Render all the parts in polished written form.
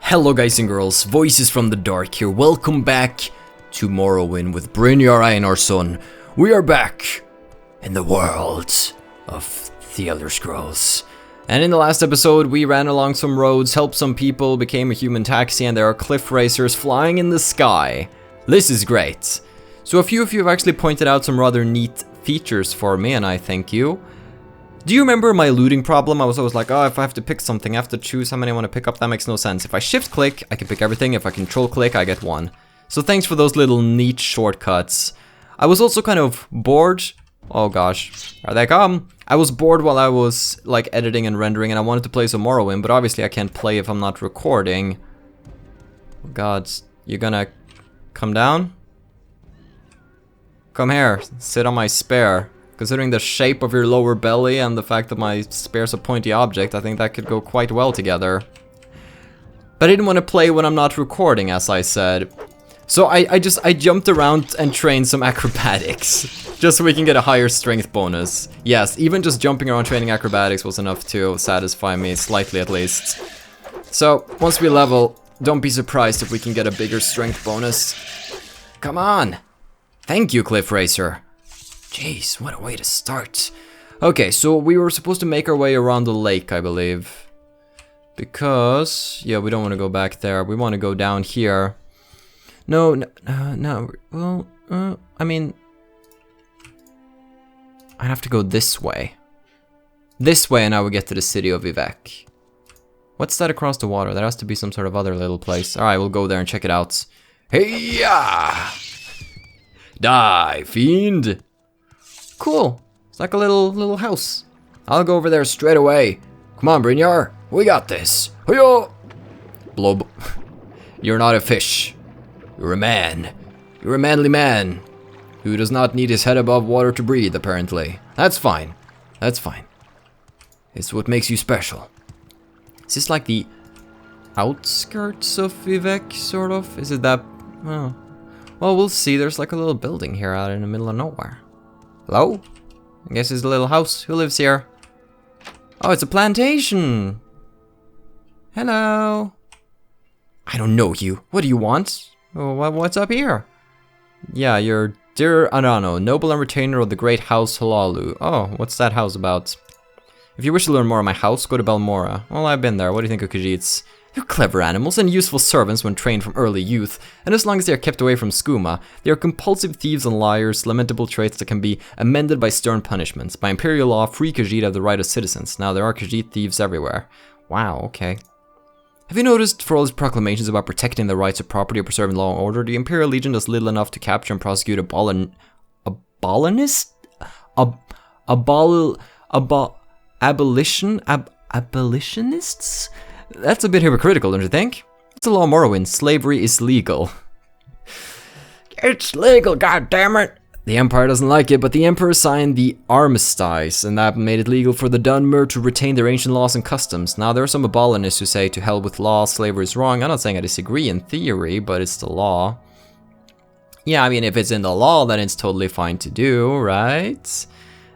Hello guys and girls, Voices from the Dark here. Welcome back to Morrowind with Brynjar Einarsson. We are back in the world of the Elder Scrolls. And in the last episode, we ran along some roads, helped some people, became a human taxi, and there are cliff racers flying in the sky. This is great. So a few of you have actually pointed out some rather neat features for me, and I thank you. Do you remember my looting problem? I was always like, oh, if I have to pick something, I have to choose how many I want to pick up. That makes no sense. If I shift click, I can pick everything. If I control click, I get one. So thanks for those little neat shortcuts. I was also kind of bored. Oh gosh, here they come. I was bored while I was like editing and rendering, and I wanted to play some Morrowind, but obviously I can't play if I'm not recording. Oh god, you gonna come down? Come here, sit on my spare. Considering the shape of your lower belly and the fact that my spare's a pointy object, I think that could go quite well together. But I didn't want to play when I'm not recording, as I said. So I jumped around and trained some acrobatics, just so we can get a higher strength bonus. Yes, even just jumping around training acrobatics was enough to satisfy me, slightly at least. So, once we level, don't be surprised if we can get a bigger strength bonus. Come on! Thank you, Cliff Racer. Jeez, what a way to start. Okay, so we were supposed to make our way around the lake, I believe. Because, yeah, we don't want to go back there. We want to go down here. No, well, I mean, I have to go this way. This way, and I will get to the city of Vivec. What's that across the water? There has to be some sort of other little place. Alright, we'll go there and check it out. Hey-ya! Die, fiend! Cool. It's like a little house. I'll go over there straight away. Come on, Brynjar. We got this. Hiyo! Blob. You're not a fish. You're a man. You're a manly man. Who does not need his head above water to breathe, apparently. That's fine. That's fine. It's what makes you special. Is this like the outskirts of Vivec, sort of? Is it that... Oh. Well, we'll see. There's like a little building here out in the middle of nowhere. Hello? I guess it's a little house. Who lives here? Oh, it's a plantation. Hello. I don't know you. What do you want? Oh, what's up here? Yeah, you're Dir Arano, noble and retainer of the great house Halalu. Oh, what's that house about? If you wish to learn more of my house, go to Balmora. Well, I've been there. What do you think of Khajiits? They're clever animals and useful servants when trained from early youth, and as long as they are kept away from skooma, they are compulsive thieves and liars, lamentable traits that can be amended by stern punishments. By imperial law, free Khajiit have the right of citizens. Now there are Khajiit thieves everywhere. Wow, okay. Have you noticed, for all his proclamations about protecting the rights of property or preserving law and order, the Imperial Legion does little enough to capture and prosecute abolitionists? That's a bit hypocritical, don't you think? It's a law of Morrowind. Slavery is legal. It's legal, goddammit! The Empire doesn't like it, but the Emperor signed the Armistice, and that made it legal for the Dunmer to retain their ancient laws and customs. Now, there are some abolitionists who say, to hell with law, slavery is wrong. I'm not saying I disagree in theory, but it's the law. Yeah, I mean, if it's in the law, then it's totally fine to do, right?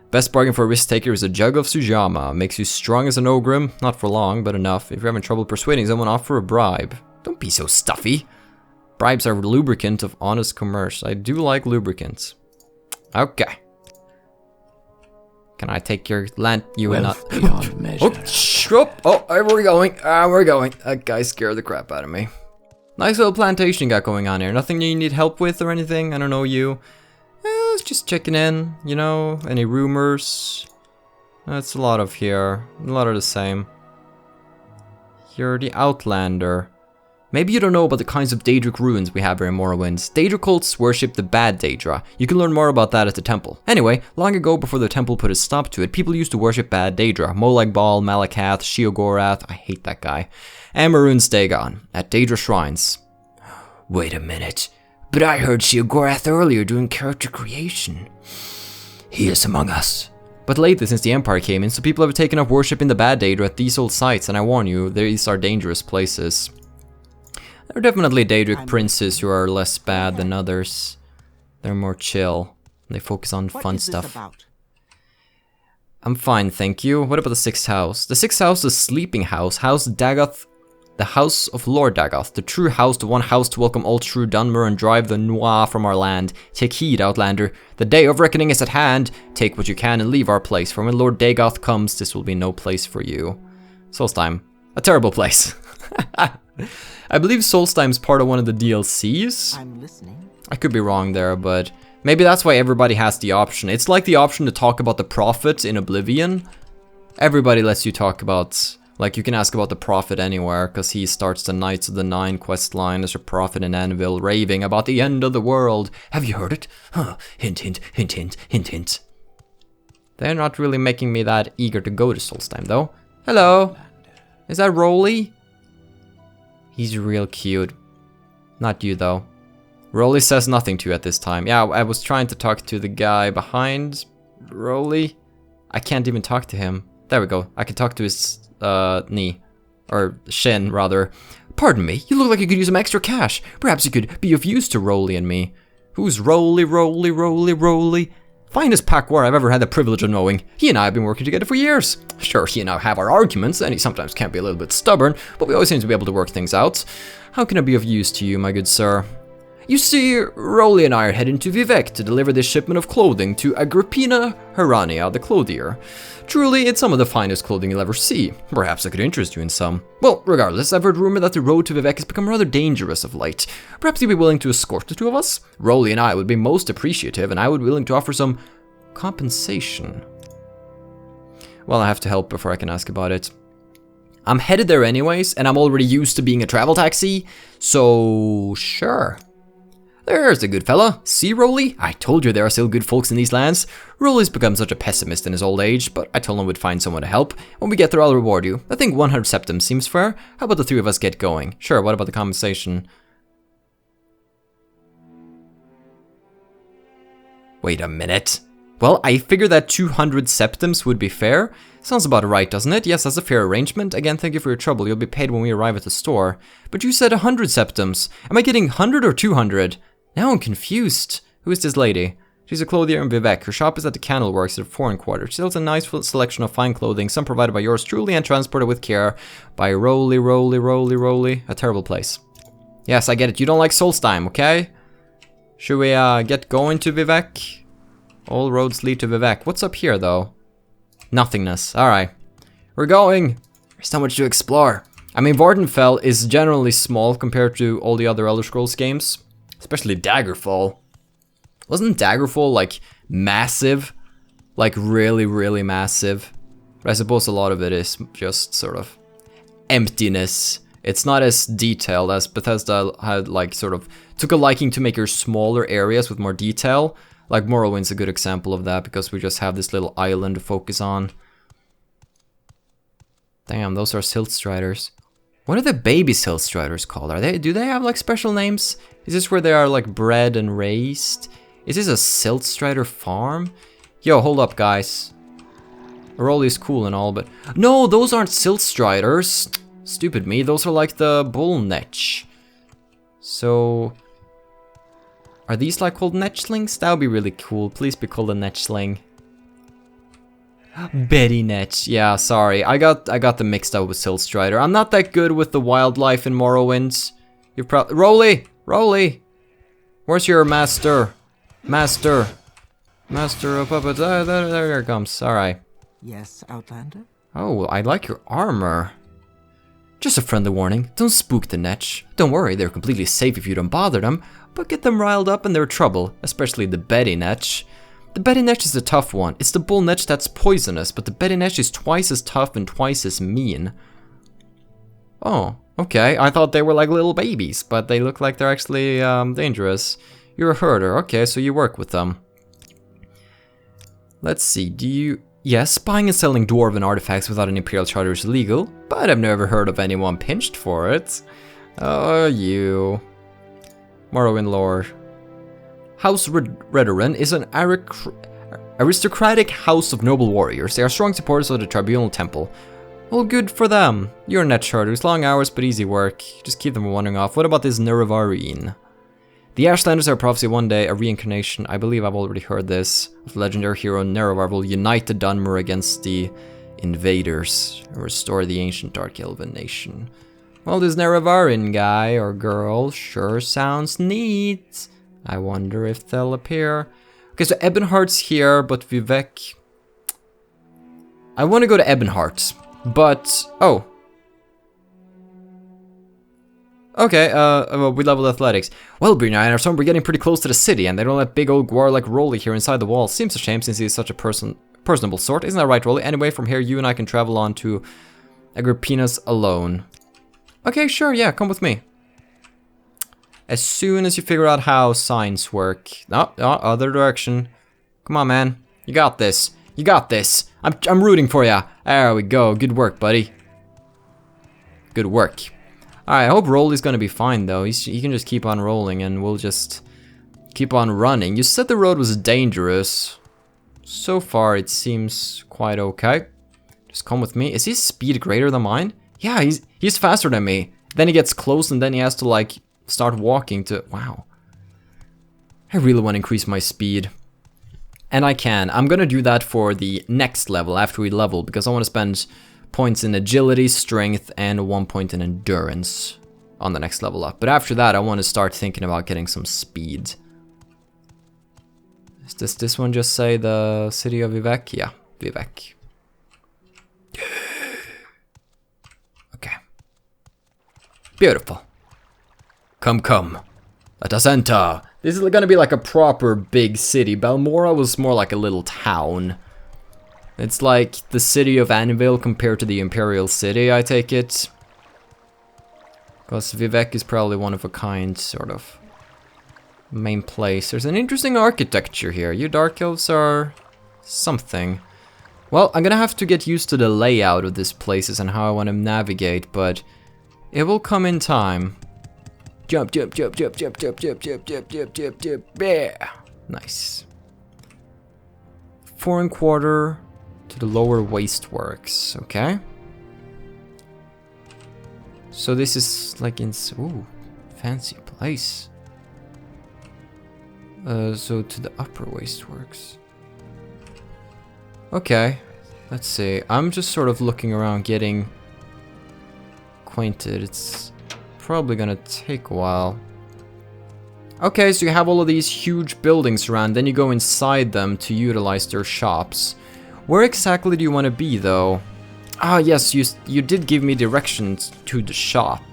Best bargain for a risk taker is a jug of Sujama. Makes you strong as an ogre. Not for long, but enough. If you're having trouble persuading someone, offer a bribe. Don't be so stuffy. Bribes are lubricant of honest commerce. I do like lubricants. Okay. Can I take your land? You and not. Beyond measure. Oh, we're going. We're going. That guy scared the crap out of me. Nice little plantation got going on here. Nothing you need help with or anything? I don't know you. Just checking in, you know, any rumors? That's a lot of here, a lot of the same. You're the Outlander. Maybe you don't know about the kinds of Daedric ruins we have here in Morrowind. Daedra cults worship the bad Daedra. You can learn more about that at the temple. Anyway, long ago before the temple put a stop to it, people used to worship bad Daedra. Molag Bal, Malakath, Sheogorath, I hate that guy, and Maroon Stagon at Daedra shrines. Wait a minute. But I heard Sheogorath earlier doing character creation. He is among us. But lately, since the Empire came in, so people have taken up worshipping the bad Daedra at these old sites, and I warn you, these are dangerous places. There are definitely Daedric princes who are less bad than others. They're more chill. They focus on fun stuff. I'm fine, thank you. What about the 6th house? The 6th house is Sleeping House, House Dagoth The house of Lord Dagoth, the true house, the one house to welcome all true Dunmer and drive the Noir from our land. Take heed, Outlander. The day of reckoning is at hand. Take what you can and leave our place, for when Lord Dagoth comes, this will be no place for you. Solstheim. A terrible place. I believe Solstheim's part of one of the DLCs. I'm listening. I could be wrong there, but maybe that's why everybody has the option. It's like the option to talk about the Prophet in Oblivion. Everybody lets you talk about... Like, you can ask about the Prophet anywhere, because he starts the Knights of the Nine quest line as a prophet in Anvil, raving about the end of the world. Have you heard it? Huh. Hint, hint, hint, hint, hint, hint. They're not really making me that eager to go to Solstheim, though. Hello? Is that Rolly? He's real cute. Not you, though. Rolly says nothing to you at this time. Yeah, I was trying to talk to the guy behind Rolly. I can't even talk to him. There we go. I can talk to his... knee. Or shin, rather. Pardon me, you look like you could use some extra cash. Perhaps you could be of use to Rolly and me. Who's Rolly, Rolly, Rolly, Rolly? Finest packwar I've ever had the privilege of knowing. He and I have been working together for years. Sure, he and I have our arguments, and he sometimes can be a little bit stubborn, but we always seem to be able to work things out. How can I be of use to you, my good sir? You see, Rolly and I are heading to Vivec to deliver this shipment of clothing to Agrippina Herania, the clothier. Truly, it's some of the finest clothing you'll ever see. Perhaps I could interest you in some. Well, regardless, I've heard rumor that the road to Vivec has become rather dangerous of late. Perhaps you'd be willing to escort the two of us? Rolly and I would be most appreciative, and I would be willing to offer some compensation. Well, I have to help before I can ask about it. I'm headed there anyways, and I'm already used to being a travel taxi, so sure. There's the good fella. See, Rolly? I told you there are still good folks in these lands. Rolly's become such a pessimist in his old age, but I told him we'd find someone to help. When we get there, I'll reward you. I think 100 septums seems fair. How about the three of us get going? Sure, what about the compensation? Wait a minute. Well, I figured that 200 septums would be fair. Sounds about right, doesn't it? Yes, that's a fair arrangement. Again, thank you for your trouble. You'll be paid when we arrive at the store. But you said 100 septums. Am I getting 100 or 200? Now I'm confused. Who is this lady? She's a clothier in Vivec. Her shop is at the Canal Works at the foreign quarter. She sells a nice full selection of fine clothing, some provided by yours truly and transported with care by Rolly, Rolly, Rolly, Rolly. A terrible place. Yes, I get it. You don't like Solstheim, okay? Should we get going to Vivec? All roads lead to Vivec. What's up here, though? Nothingness. Alright. We're going. There's so much to explore. I mean, Vvardenfell is generally small compared to all the other Elder Scrolls games. Especially Daggerfall. Wasn't Daggerfall, like, massive? Like, really, really massive? But I suppose a lot of it is just sort of emptiness. It's not as detailed as Bethesda had, like, sort of took a liking to make your smaller areas with more detail. Like, Morrowind's a good example of that, because we just have this little island to focus on. Damn, those are Siltstriders. What are the baby Siltstriders called? Do they have, like, special names? Is this where they are, like, bred and raised? Is this a Siltstrider farm? Yo, hold up, guys. Rolly's cool and all, but... No, those aren't Siltstriders. Stupid me, those are like the bull netch. So... Are these, like, called netchlings? That would be really cool. Please be called a netchling. Betty Netch. Yeah, sorry. I got them mixed up with Siltstrider. I'm not that good with the wildlife in Morrowind. You're probably... Rolly! Rolly! Where's your master? Master of puppets. There it comes. Alright. Yes, Outlander? Oh, I like your armor. Just a friendly warning. Don't spook the Netch. Don't worry, they're completely safe if you don't bother them. But get them riled up and they're trouble. Especially the Betty Netch. The Betty Netch is a tough one. It's the bull Netch that's poisonous, but the Betty Netch is twice as tough and twice as mean. Oh, okay. I thought they were like little babies, but they look like they're actually dangerous. You're a herder. Okay, so you work with them. Let's see, do you... Yes, buying and selling dwarven artifacts without an Imperial Charter is illegal, but I've never heard of anyone pinched for it. Oh, you... Morrowind lore. House Redoran is an aristocratic house of noble warriors. They are strong supporters of the Tribunal Temple. Well, good for them. You're a net charters, long hours but easy work. Just keep them wandering off. What about this Nerevarine? The Ashlanders are prophecy one day, a reincarnation. I believe I've already heard this. Of legendary hero Nerevar will unite the Dunmer against the invaders and restore the ancient Dark Elven nation. Well, this Nerevarin guy or girl sure sounds neat. I wonder if they'll appear. Okay, so Ebonheart's here, but Vivec... I want to go to Ebonheart, but... Oh. Okay, we leveled athletics. Well, Brina and our son, we're getting pretty close to the city, and they don't let big old Gwar like Rolly here inside the walls. Seems a shame since he's such a personable sort. Isn't that right, Rolly? Anyway, from here, you and I can travel on to Agrippina's alone. Okay, sure, yeah, come with me. As soon as you figure out how signs work. No, other direction. Come on, man. You got this. You got this. I'm rooting for ya. There we go. Good work, buddy. Good work. Alright, I hope Rolly's gonna be fine, though. He can just keep on rolling, and we'll just keep on running. You said the road was dangerous. So far, it seems quite okay. Just come with me. Is his speed greater than mine? Yeah, he's faster than me. Then he gets close, and then he has to, like, start walking to... Wow. I really want to increase my speed. And I can. I'm gonna do that for the next level, after we level, because I want to spend... points in agility, strength, and 1 point in endurance on the next level up. But after that, I want to start thinking about getting some speed. Does this one just say the city of Vivec? Yeah, Vivec. Okay. Beautiful. Come. At Ascenta. This is gonna be like a proper big city. Balmora was more like a little town. It's like the city of Anvil compared to the Imperial City, I take it. Because Vivec is probably one of a kind, sort of, main place. There's an interesting architecture here. You Dark Elves are something. Well, I'm gonna have to get used to the layout of these places and how I want to navigate, but it will come in time. Jump. Yeah. Nice. Foreign quarter. To the lower wasteworks, okay. So this is like in... Ooh, fancy place. So to the upper wasteworks. Okay, let's see. I'm just sort of looking around getting acquainted. It's probably gonna take a while. Okay, so you have all of these huge buildings around, then you go inside them to utilize their shops. Where exactly do you want to be, though? Ah, yes, you did give me directions to the shop.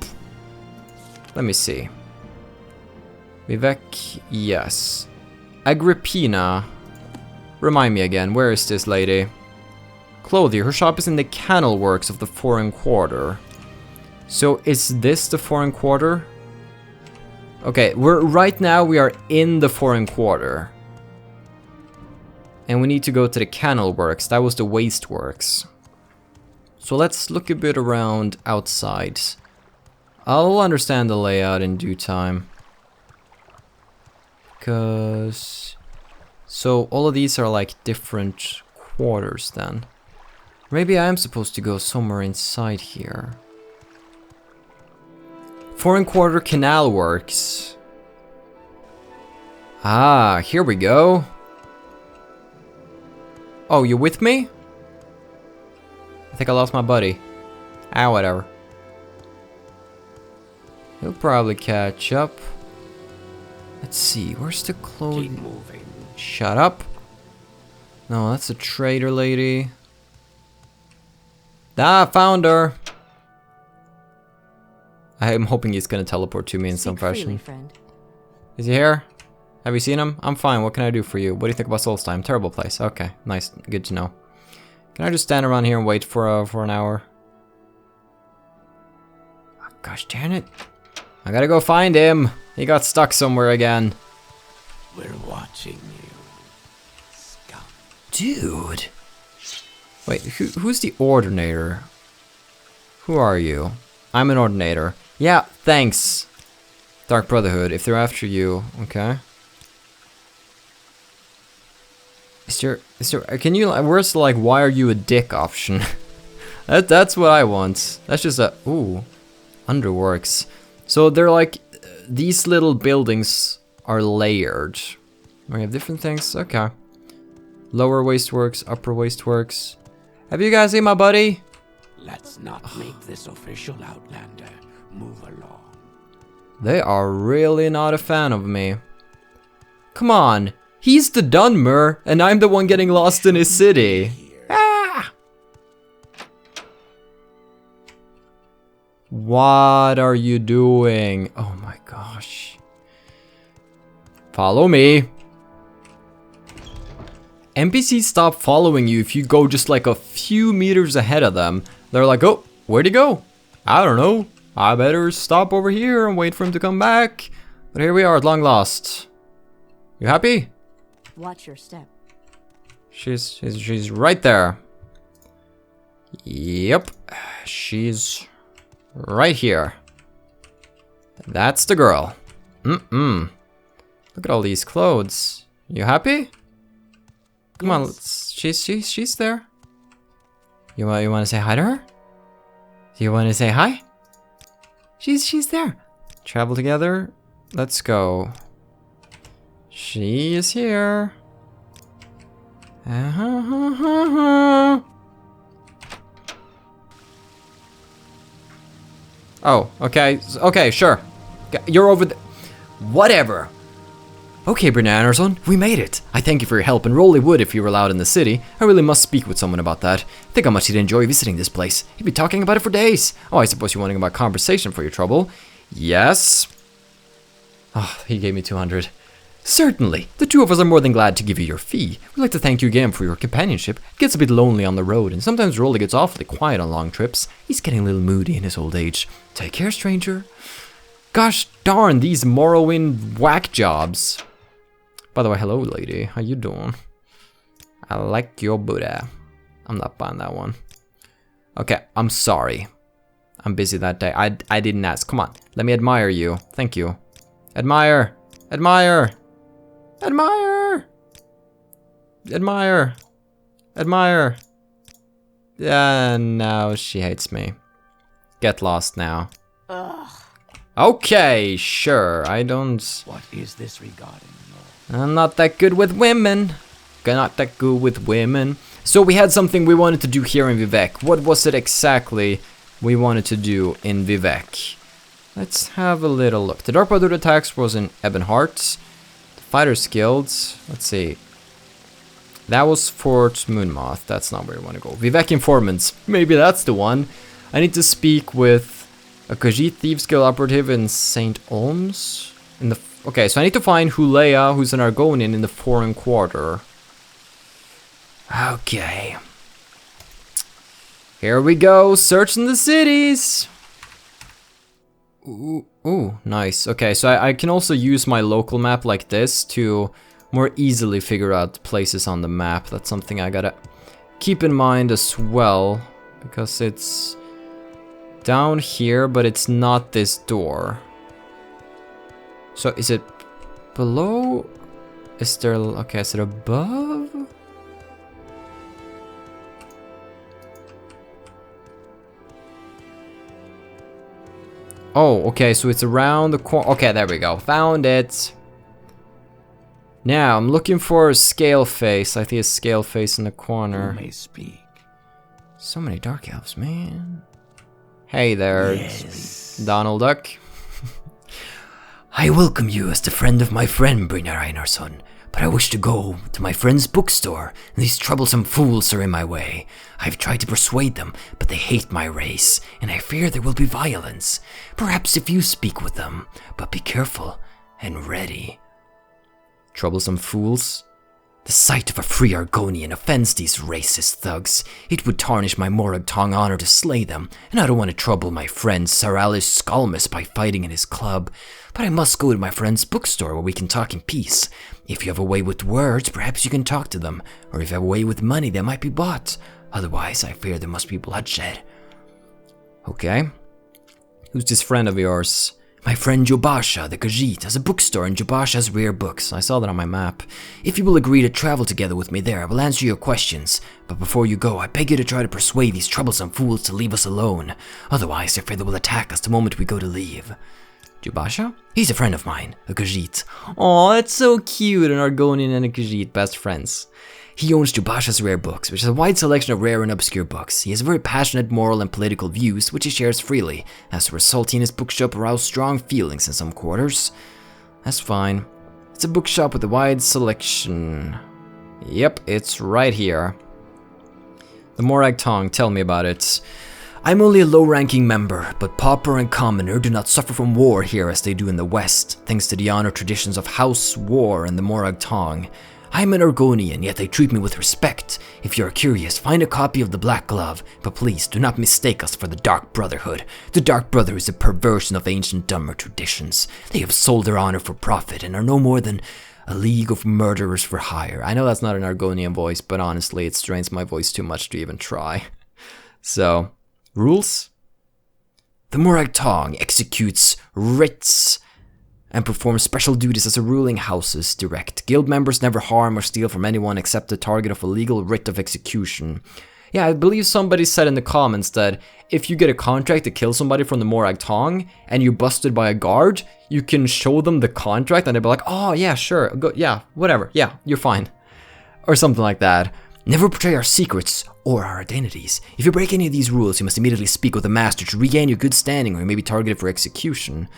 Let me see. Vivec, yes. Agrippina. Remind me again, where is this lady? Clothier, her shop is in the canal works of the foreign quarter. So, is this the foreign quarter? Okay, right now we are in the foreign quarter. And we need to go to the canal works. That was the waste works. So let's look a bit around outside. I'll understand the layout in due time. Because... So all of these are like different quarters then. Maybe I am supposed to go somewhere inside here. Foreign quarter canal works. Ah, here we go. Oh, you with me? I think I lost my buddy. Ah, whatever. He'll probably catch up. Let's see, where's the clothing? Shut up. No, that's a trader lady. Ah, found her. I am hoping he's gonna teleport to me in some fashion. Is he here? Have you seen him? I'm fine. What can I do for you? What do you think about Solstheim? Terrible place. Okay, nice. Good to know. Can I just stand around here and wait for an hour? Oh, gosh darn it. I gotta go find him. He got stuck somewhere again. We're watching you, scum. Dude. Wait, who's the Ordinator? Who are you? I'm an Ordinator. Yeah, thanks. Dark Brotherhood, if they're after you, okay. Is there, can you, where's the, like, why are you a dick option? That's what I want. That's just a, ooh, underworks. So they're like, these little buildings are layered. We have different things, okay. Lower wasteworks, upper wasteworks. Have you guys seen my buddy? Let's not make this official, Outlander. Move along. They are really not a fan of me. Come on, he's the Dunmer, and I'm the one getting lost in his city. Ah! What are you doing? Oh my gosh. Follow me. NPCs stop following you if you go just like a few meters ahead of them. They're like, oh, where'd he go? I don't know. I better stop over here and wait for him to come back. But here we are at long last. You happy? Watch your step. She's right there. Yep. She's right here. That's the girl. Look at all these clothes. You happy? Come on, let's, she's there. You want to say hi to her? Do you want to say hi? She's there. Travel together. Let's go. She is here. Oh, okay. Okay, sure. You're over the... Whatever. Okay, Brynjarson, we made it. I thank you for your help and Rolly would if you were allowed in the city. I really must speak with someone about that. Think how much he'd enjoy visiting this place. He'd be talking about it for days. Oh, I suppose you're wanting about conversation for your trouble. Yes. Oh, he gave me 200. Certainly. The two of us are more than glad to give you your fee. We'd like to thank you again for your companionship. It gets a bit lonely on the road, and sometimes Rolly gets awfully quiet on long trips. He's getting a little moody in his old age. Take care, stranger. Gosh darn, these Morrowind whack jobs. By the way, hello, lady. How you doing? I like your Buddha. I'm not buying that one. Okay, I'm sorry. I'm busy that day. I didn't ask. Come on, let me admire you. Thank you. Admire. Admire. Admire. Admire. Admire. Yeah, now she hates me. Get lost now. Ugh. Okay, sure. I don't... What is this regarding? I'm not that good with women. Not that good with women. So we had something we wanted to do here in Vivec. What was it exactly we wanted to do in Vivec? Let's have a little look. The Dark Brotherhood attacks was in Ebonheart. The Fighters Guild. Let's see. That was Fort Moonmoth. That's not where we want to go. Vivec informants. Maybe that's the one. I need to speak with a Khajiit Thieves Guild operative in St. Ohms. Okay, so I need to find Hulea, who's an Argonian in the Foreign Quarter. Okay. Here we go, searching the cities. Ooh, nice. Okay, so I can also use my local map like this to more easily figure out places on the map. That's something I gotta keep in mind as well, because it's down here, but it's not this door. So is it below? Is there, okay, is it above? Oh, okay, so it's around the corner. Okay, there we go. Found it. Now, I'm looking for a scale face. I see a scale face in the corner. You may speak. So many dark elves, man. Hey there, Yes. Donald Duck. I welcome you as the friend of my friend, Brynjarson, but I wish to go to my friend's bookstore, and these troublesome fools are in my way. I've tried to persuade them, but they hate my race, and I fear there will be violence. Perhaps if you speak with them, but be careful and ready. Troublesome fools? The sight of a free Argonian offends these racist thugs. It would tarnish my Moragtong honor to slay them, and I don't want to trouble my friend Sir Alice Skalmus by fighting in his club. But I must go to my friend's bookstore where we can talk in peace. If you have a way with words, perhaps you can talk to them, or if you have a way with money, they might be bought. Otherwise, I fear there must be bloodshed. Okay. Who's this friend of yours? My friend Basha, the Khajiit, has a bookstore in Basha's rare books. I saw that on my map. If you will agree to travel together with me there, I will answer your questions. But before you go, I beg you to try to persuade these troublesome fools to leave us alone. Otherwise, I fear they will attack us the moment we go to leave. Basha? He's a friend of mine, a Khajiit. Oh, that's so cute, an Argonian and a Khajiit, best friends. He owns Basha's rare books, which is a wide selection of rare and obscure books. He has very passionate moral and political views, which he shares freely. As a result, he and his bookshop arouse strong feelings in some quarters. That's fine. It's a bookshop with a wide selection. Yep, it's right here. The Morag Tong, tell me about it. I'm only a low-ranking member, but pauper and commoner do not suffer from war here as they do in the West, thanks to the honored traditions of House War and the Morag Tong. I am an Argonian, yet they treat me with respect. If you are curious, find a copy of the Black Glove, but please do not mistake us for the Dark Brotherhood. The Dark Brother is a perversion of ancient Dunmer traditions. They have sold their honor for profit and are no more than a league of murderers for hire. I know that's not an Argonian voice, but honestly, it strains my voice too much to even try. So, rules? The Morag Tong executes writs and performs special duties as a ruling house's direct. Guild members never harm or steal from anyone except the target of a legal writ of execution. Yeah, I believe somebody said in the comments that if you get a contract to kill somebody from the Morag Tong and you're busted by a guard, you can show them the contract and they'll be like, oh yeah, sure, go, yeah, whatever, yeah, you're fine. Or something like that. Never betray our secrets or our identities. If you break any of these rules, you must immediately speak with the master to regain your good standing, or you may be targeted for execution.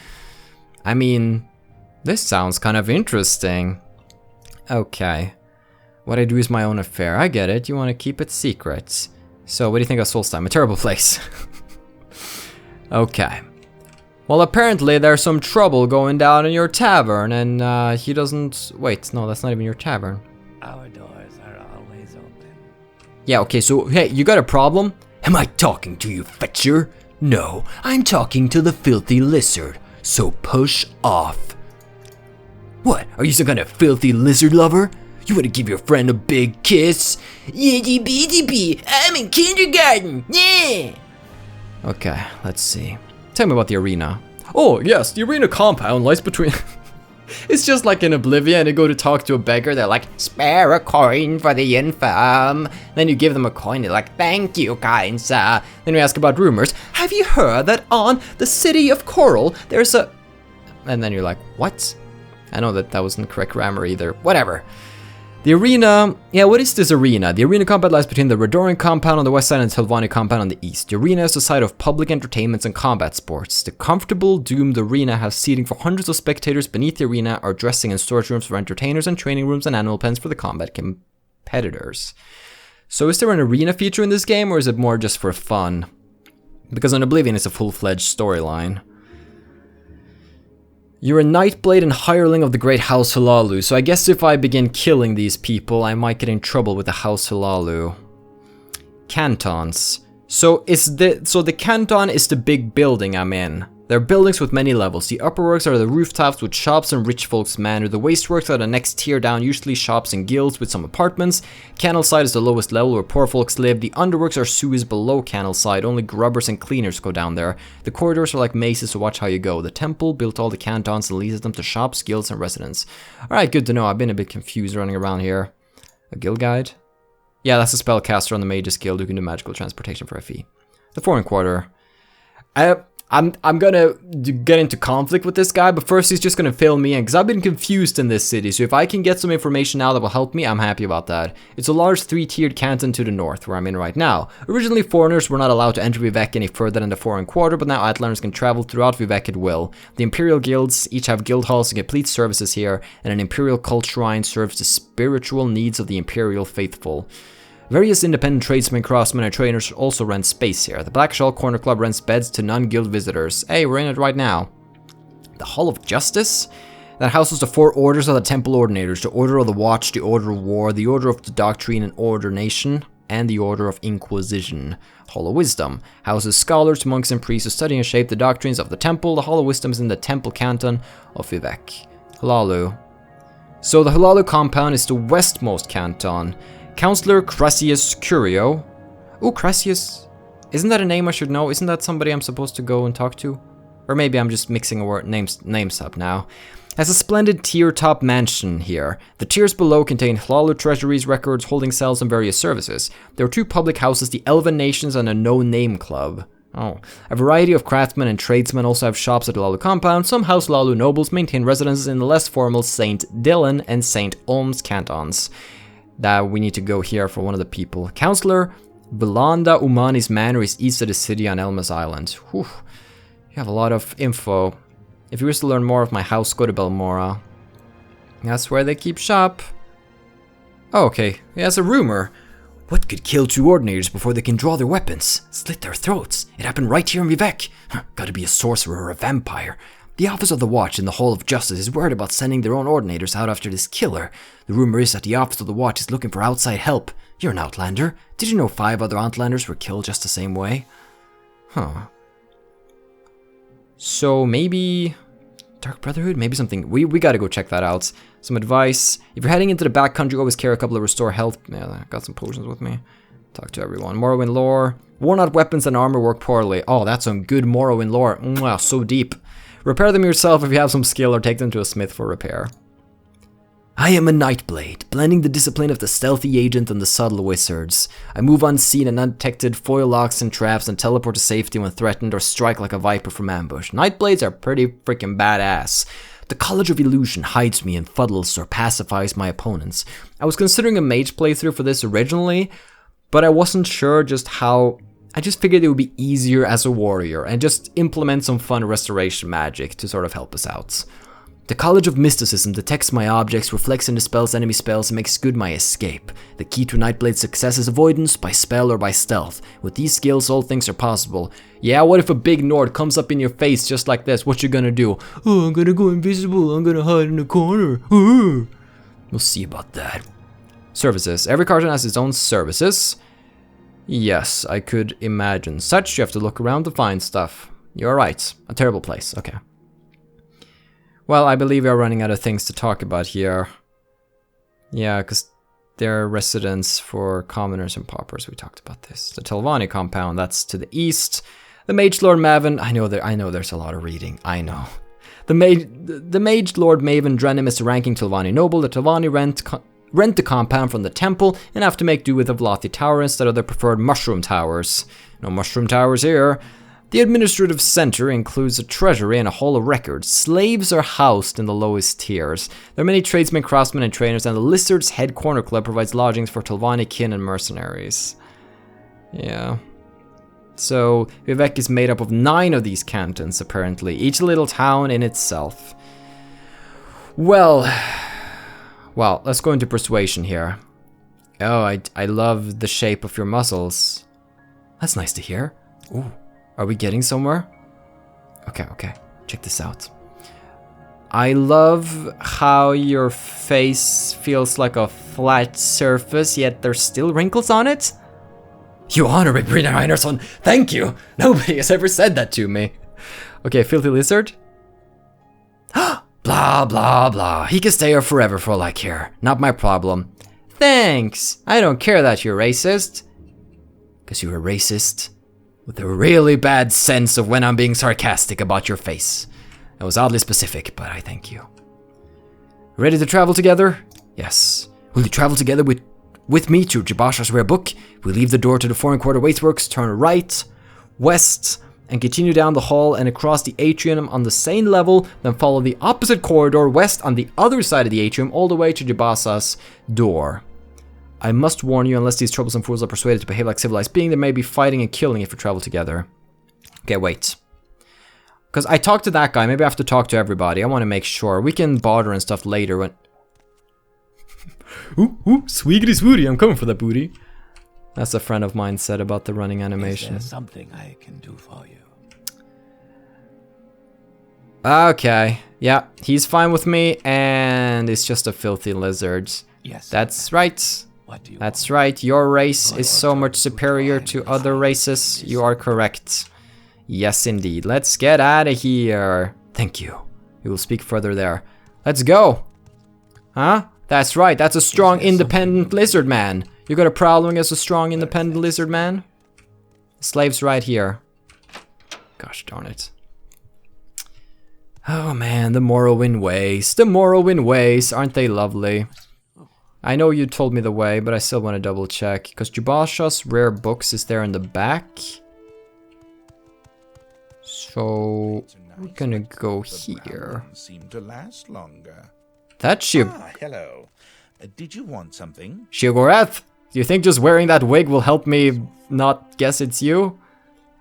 I mean, this sounds kind of interesting. Okay. What I do is my own affair. I get it. You want to keep it secret. So, what do you think of Solstheim? A terrible place. Okay. Well, apparently there's some trouble going down in your tavern, and he doesn't... Wait, no, that's not even your tavern. Our doors are always open. Yeah, okay, so, hey, you got a problem? Am I talking to you, Fetcher? No, I'm talking to the filthy lizard. So push off. What? Are you some kind of filthy lizard lover? You want to give your friend a big kiss? Yitty bitty bee, I'm in kindergarten. Yeah. Okay, let's see. Tell me about the arena. Oh, yes, the arena compound lies between... It's just like in Oblivion, you go to talk to a beggar, they're like, spare a coin for the infirm. Then you give them a coin, they're like, thank you, kind sir. Then you ask about rumors. Have you heard that on the city of Coral, there's a... And then you're like, what? I know that wasn't correct grammar either. Whatever. The arena... Yeah, what is this arena? The arena compound lies between the Redoran compound on the west side and the Telvanni compound on the east. The arena is a site of public entertainments and combat sports. The comfortable, doomed arena has seating for hundreds of spectators. Beneath the arena are dressing and storage rooms for entertainers and training rooms and animal pens for the combat competitors. So is there an arena feature in this game, or is it more just for fun? Because on Oblivion it's a full-fledged storyline. You're a Nightblade and hireling of the Great House Halalu, so I guess if I begin killing these people, I might get in trouble with the House Halalu. Cantons. So the Canton is the big building I'm in. There are buildings with many levels. The upperworks are the rooftops with shops and rich folks' manor. The wasteworks are the next tier down, usually shops and guilds with some apartments. Candleside is the lowest level where poor folks live. The underworks are sewers below Candleside. Only grubbers and cleaners go down there. The corridors are like mazes, so watch how you go. The temple built all the cantons and leases them to shops, guilds, and residents. Alright, good to know. I've been a bit confused running around here. A guild guide? Yeah, that's a spellcaster on the Mages Guild who can do magical transportation for a fee. The foreign quarter. I'm gonna get into conflict with this guy, but first he's just gonna fill me in, because I've been confused in this city, so if I can get some information now that will help me, I'm happy about that. It's a large 3-tiered canton to the north, where I'm in right now. Originally, foreigners were not allowed to enter Vivec any further than the foreign quarter, but now Outlanders can travel throughout Vivec at will. The Imperial Guilds each have guild halls and complete services here, and an Imperial cult shrine serves the spiritual needs of the Imperial faithful. Various independent tradesmen, craftsmen, and trainers also rent space here. The Black Shawl Corner Club rents beds to non-guild visitors. Hey, we're in it right now. The Hall of Justice? That houses the 4 orders of the Temple Ordinators. The Order of the Watch, the Order of War, the Order of the Doctrine and Ordination, and the Order of Inquisition. Hall of Wisdom houses scholars, monks, and priests who study and shape the doctrines of the Temple. The Hall of Wisdom is in the Temple Canton of Vivec. Halalu. So the Halalu compound is the westmost canton. Counselor Crassius Curio. Oh, Crassius. Isn't that a name I should know? Isn't that somebody I'm supposed to go and talk to? Or maybe I'm just mixing names up now. Has a splendid tier-top mansion here. The tiers below contain Halalu treasuries, records, holding cells, and various services. There are 2 public houses, the Elven Nations and a no-name club. Oh. A variety of craftsmen and tradesmen also have shops at the Halalu compound. Some House Halalu nobles maintain residences in the less formal St. Dylan and St. Ohms cantons. that we need to go here for one of the people. Counselor Belanda Umani's manor is east of the city on Elmas Island. Whew. You have a lot of info. If you wish to learn more of my house, go to Belmora. That's where they keep shop. Oh, okay. He has a rumor. What could kill 2 ordinators before they can draw their weapons? Slit their throats. It happened right here in Vivec. Gotta be a sorcerer or a vampire. The Office of the Watch in the Hall of Justice is worried about sending their own ordinators out after this killer. The rumor is that the Office of the Watch is looking for outside help. You're an Outlander. Did you know 5 other Outlanders were killed just the same way? Huh. So maybe Dark Brotherhood? Maybe something. We gotta go check that out. Some advice. If you're heading into the backcountry, always carry a couple of restore health. Yeah, I got some potions with me. Talk to everyone. Morrowind lore. Worn out weapons and armor work poorly. Oh, that's some good Morrowind lore. Mwah, so deep. Repair them yourself if you have some skill, or take them to a smith for repair. I am a Nightblade, blending the discipline of the stealthy agent and the subtle wizards. I move unseen and undetected, foil locks and traps, and teleport to safety when threatened, or strike like a viper from ambush. Nightblades are pretty freaking badass. The College of Illusion hides me and fuddles or pacifies my opponents. I was considering a mage playthrough for this originally, but I wasn't sure just how. I just figured it would be easier as a warrior and just implement some fun restoration magic to sort of help us out. The College of Mysticism detects my objects, reflects and dispels enemy spells, and makes good my escape. The key to Nightblade's success is avoidance, by spell or by stealth. With these skills, all things are possible. Yeah, what if a big Nord comes up in your face just like this? What you gonna do? Oh, I'm gonna go invisible. I'm gonna hide in a corner. We'll see about that. Services. Every carton has its own services. Yes, I could imagine such. You have to look around to find stuff. You're right. A terrible place. Okay. Well, I believe we are running out of things to talk about here. Yeah, because there are residents for commoners and paupers. We talked about this. The Telvanni compound, that's to the east. The Mage Lord Maven, I know there's a lot of reading. I know. The Mage Lord Maven Drenim is the ranking Telvanni noble. The Telvanni rent the compound from the temple and have to make do with the Vlathi Tower instead of their preferred mushroom towers. No mushroom towers here. The administrative center includes a treasury and a hall of records. Slaves are housed in the lowest tiers. There are many tradesmen, craftsmen, and trainers, and the Lizard's Head Corner Club provides lodgings for Telvanni kin and mercenaries. Yeah. So, Vivec is made up of 9 of these cantons, apparently, each a little town in itself. Well, let's go into persuasion here. Oh, I love the shape of your muscles. That's nice to hear. Ooh. Are we getting somewhere? Okay. Check this out. I love how your face feels like a flat surface, yet there's still wrinkles on it. You honor me, Brina Einarsson. Thank you. Nobody has ever said that to me. Okay, filthy lizard. Blah, blah, blah. He can stay here forever for all I care. Not my problem. Thanks. I don't care that you're racist. Because you're a racist with a really bad sense of when I'm being sarcastic about your face. That was oddly specific, but I thank you. Ready to travel together? Yes. Will you travel together with me to Jabasha's rare book? We leave the door to the foreign quarter wasteworks, turn right, west, and continue down the hall and across the atrium on the same level, then follow the opposite corridor west on the other side of the atrium all the way to Jabasha's door. I must warn you, unless these troublesome fools are persuaded to behave like civilized beings, there may be fighting and killing if we travel together. Okay, wait. Because I talked to that guy, maybe I have to talk to everybody. I want to make sure. We can barter and stuff later when... Ooh, sweegity swooty, I'm coming for that booty. That's a friend of mine said about the running animation. Is there something I can do for you? Okay, yeah, he's fine with me, and it's just a filthy lizard. Yes. That's right. That's right, your race is so much superior to other races. You are correct. Yes, indeed. Let's get out of here. Thank you. We will speak further there. Let's go. Huh? That's right, that's a strong, independent lizard man. You got a problem as a strong, independent lizard man? The slave's right here. Gosh darn it. Oh man, the Morrowind ways. The Morrowind ways, aren't they lovely? I know you told me the way, but I still want to double check. Because Jabasha's rare books is there in the back. So we're gonna go here. Seem to last longer. That's you. Hello. Did you want something? Shigoreth, do you think just wearing that wig will help me not guess it's you?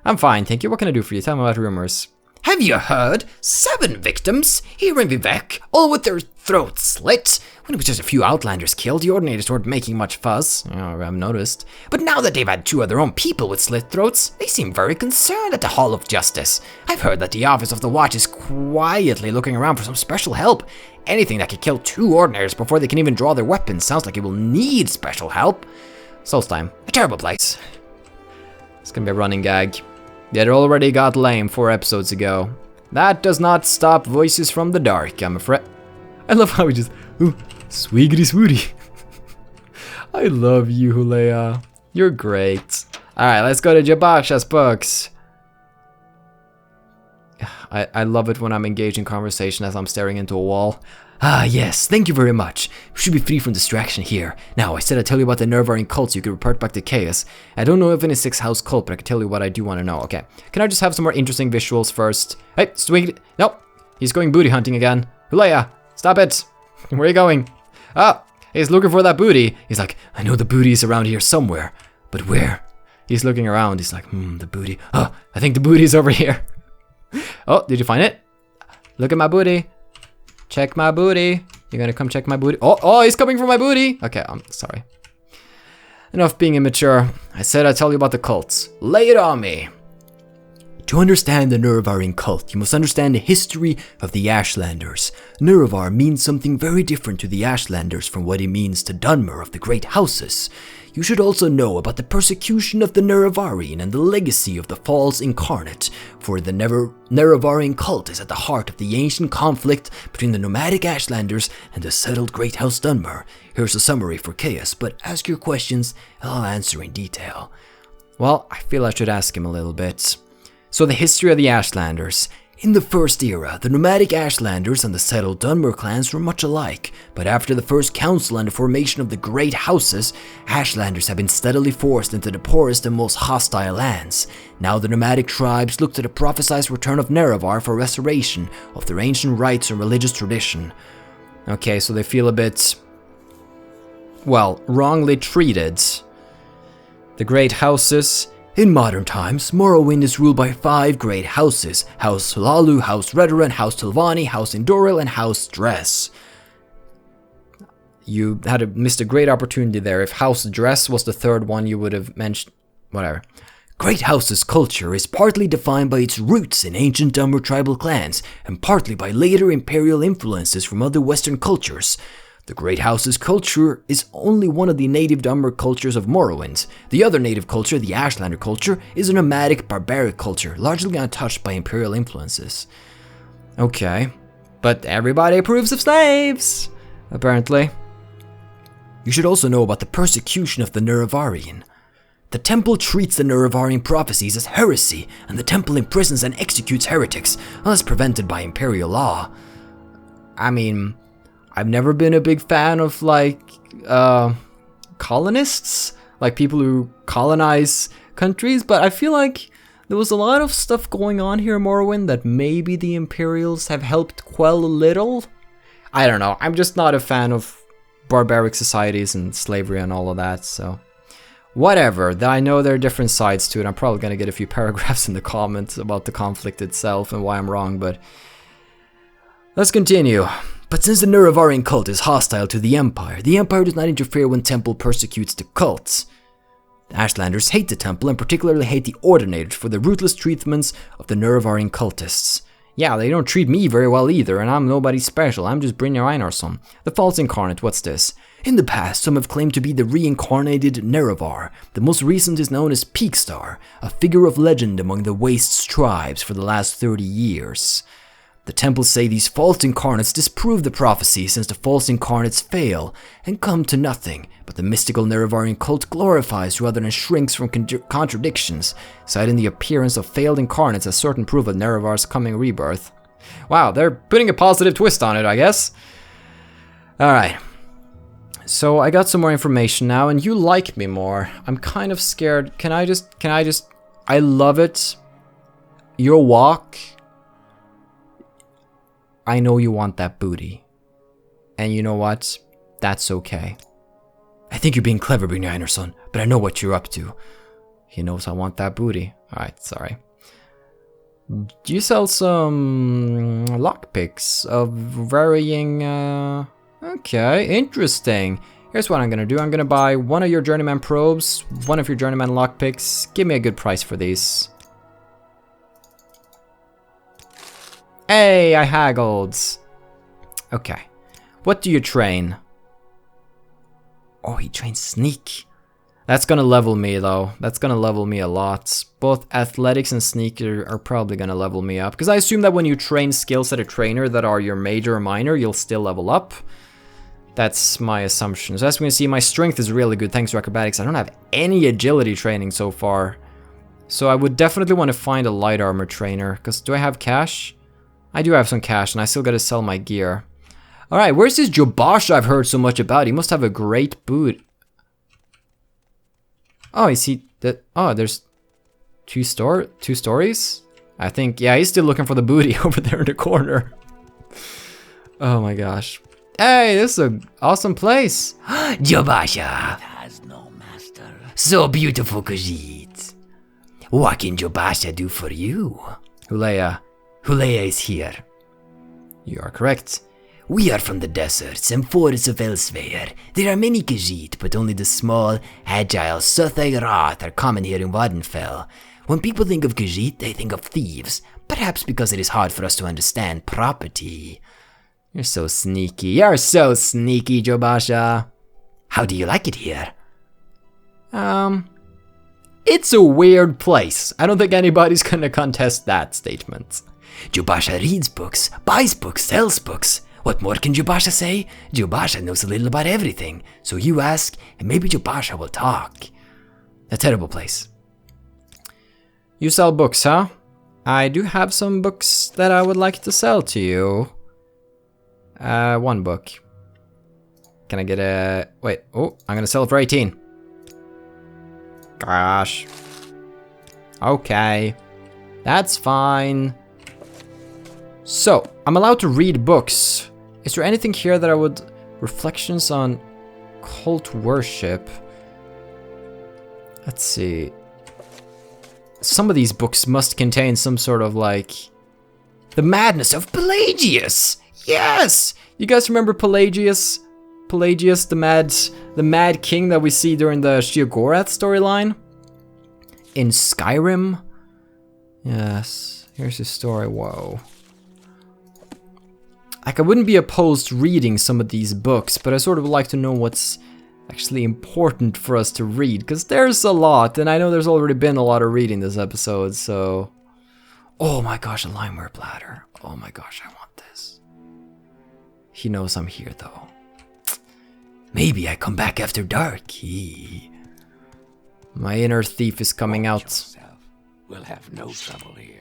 I'm fine, thank you. What can I do for you? Tell me about rumors. Have you heard? 7 victims here in Vivec, all with their throats slit. When it was just a few outlanders killed, the Ordinators weren't making much fuss. Oh, I've noticed. But now that they've had 2 of their own people with slit throats, they seem very concerned at the Hall of Justice. I've heard that the Office of the Watch is quietly looking around for some special help. Anything that could kill 2 Ordinators before they can even draw their weapons sounds like it will need special help. Solstheim. A terrible place. It's gonna be a running gag. It already got lame 4 episodes ago. That does not stop Voices from the Dark, I'm afraid. I love how we just, ooh, swiggity swooty. I love you, Hulea. You're great. Alright, let's go to Jabasha's books. I love it when I'm engaged in conversation as I'm staring into a wall. Ah, yes, thank you very much. We should be free from distraction here. Now, I said I'd tell you about the nerve-wracking cult so you could report back to Chaos. I don't know of any 6-house cult, but I can tell you what I do want to know. Okay, can I just have some more interesting visuals first? Hey, Swig. Nope, he's going booty hunting again. Hulea, stop it. Where are you going? Ah, he's looking for that booty. He's like, I know the booty is around here somewhere, but where? He's looking around. He's like, the booty. Oh, I think the booty's over here. Oh, did you find it? Look at my booty. Check my booty. You're gonna come check my booty? Oh, he's coming for my booty. Okay, I'm sorry. Enough being immature. I said I'd tell you about the cults. Lay it on me. To understand the Nervarine cult, you must understand the history of the Ashlanders. Nervar means something very different to the Ashlanders from what it means to Dunmer of the Great Houses. You should also know about the persecution of the Nervarine and the legacy of the False Incarnate, for the Nervarine cult is at the heart of the ancient conflict between the nomadic Ashlanders and the settled Great House Dunmer. Here's a summary for Chaos, but ask your questions and I'll answer in detail. Well, I feel I should ask him a little bit. So the history of the Ashlanders. In the First Era, the nomadic Ashlanders and the settled Dunmer clans were much alike, but after the First Council and the formation of the Great Houses, Ashlanders have been steadily forced into the poorest and most hostile lands. Now the nomadic tribes look to the prophesied return of Nerevar for restoration of their ancient rites and religious tradition. Okay, so they feel a bit, well, wrongly treated. The Great Houses. In modern times, Morrowind is ruled by 5 great houses: House Lalu, House Redoran, House Tilvani, House Indoril, and House Dress. You had missed a great opportunity there. If House Dress was the 3rd one, you would have mentioned... whatever. Great House's culture is partly defined by its roots in ancient Dunmer tribal clans, and partly by later imperial influences from other Western cultures. The Great House's culture is only one of the native Dunmer cultures of Morrowind. The other native culture, the Ashlander culture, is a nomadic, barbaric culture, largely untouched by imperial influences. Okay, but everybody approves of slaves, apparently. You should also know about the persecution of the Nerevarian. The temple treats the Nerevarian prophecies as heresy, and the temple imprisons and executes heretics, unless prevented by imperial law. I mean, I've never been a big fan of, like, colonists, like people who colonize countries, but I feel like there was a lot of stuff going on here in Morrowind that maybe the Imperials have helped quell a little. I don't know, I'm just not a fan of barbaric societies and slavery and all of that, so whatever. I know there are different sides to it. I'm probably gonna get a few paragraphs in the comments about the conflict itself and why I'm wrong, but let's continue. But since the Nerevarian cult is hostile to the Empire does not interfere when Temple persecutes the cults. The Ashlanders hate the Temple and particularly hate the Ordinators for the ruthless treatments of the Nerevarian cultists. Yeah, they don't treat me very well either, and I'm nobody special. I'm just Brynjar Einarsson. The False Incarnate, what's this? In the past, some have claimed to be the reincarnated Nerevar. The most recent is known as Peakstar, a figure of legend among the Wastes tribes for the last 30 years. The temples say these false incarnates disprove the prophecy since the false incarnates fail and come to nothing, but the mystical Nerevarian cult glorifies rather than shrinks from contradictions, citing the appearance of failed incarnates as certain proof of Nerevar's coming rebirth. Wow, they're putting a positive twist on it, I guess. Alright. So I got some more information now, and you like me more. I'm kind of scared. Can I just... I love it. Your walk... I know you want that booty. And you know what? That's okay. I think you're being clever, Brynjarson, but I know what you're up to. He knows I want that booty. Alright, sorry. Do you sell some lockpicks of varying... Okay, interesting. Here's what I'm gonna do. I'm gonna buy one of your journeyman probes, one of your journeyman lockpicks. Give me a good price for these. Hey, I haggled. Okay. What do you train? Oh, he trains sneak. That's gonna level me though. That's gonna level me a lot. Both athletics and sneak are probably gonna level me up. Because I assume that when you train skills at a trainer that are your major or minor, you'll still level up. That's my assumption. So as we can see, my strength is really good thanks to acrobatics. I don't have any agility training so far. So I would definitely want to find a light armor trainer. Because do I have cash? I do have some cash and I still gotta sell my gear. Alright, where's this Basha I've heard so much about? He must have a great boot. Oh, is he... Oh, there's two stories? I think, yeah, he's still looking for the booty over there in the corner. Oh my gosh. Hey, this is an awesome place. Basha. It has no master. So beautiful, Khajiit. What can Basha do for you? Hulea. Hulea is here. You are correct. We are from the deserts and forests of elsewhere. There are many Khajiit, but only the small, agile, Sothai Rath are common here in Wadenfell. When people think of Khajiit, they think of thieves, perhaps because it is hard for us to understand property. You're so sneaky. You're so sneaky, Basha. How do you like it here? It's a weird place. I don't think anybody's gonna contest that statement. Basha reads books, buys books, sells books. What more can Basha say? Basha knows a little about everything. So you ask, and maybe Basha will talk. A terrible place. You sell books, huh? I do have some books that I would like to sell to you. One book. Can I get a... Wait, oh, I'm gonna sell it for 18. Gosh. Okay. That's fine. So, I'm allowed to read books. Is there anything here that I would... Reflections on cult worship. Let's see. Some of these books must contain some sort of like... The Madness of Pelagius! Yes! You guys remember Pelagius? Pelagius, the mad king that we see during the Sheogorath storyline? In Skyrim? Yes. Here's his story. Whoa. Like, I wouldn't be opposed to reading some of these books, but I sort of would like to know what's actually important for us to read, because there's a lot, and I know there's already been a lot of reading this episode, so... Oh my gosh, a limeware platter. Oh my gosh, I want this. He knows I'm here, though. Maybe I come back after dark. My inner thief is coming out. We'll have no trouble here.